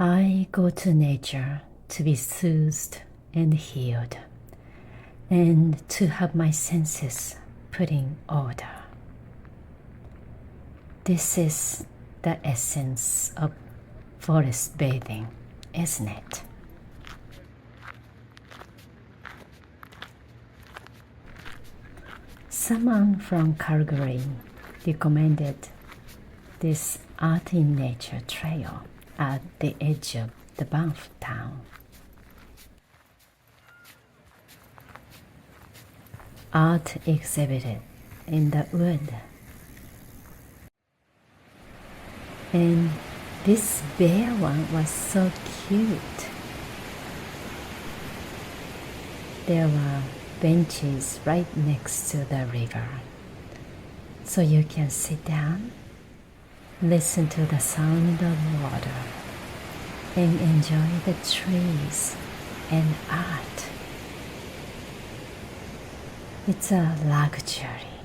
I go to nature to be soothed and healed, and to have my senses put in order. This is the essence of forest bathing, isn't it? Someone from Calgary recommended this Art in Nature trail at the edge of the Banff town. Art exhibited in the wood. And this bear one was so cute. There were benches right next to the river, so you can sit down, listen to the sound of water, and enjoy the trees and art. It's a luxury.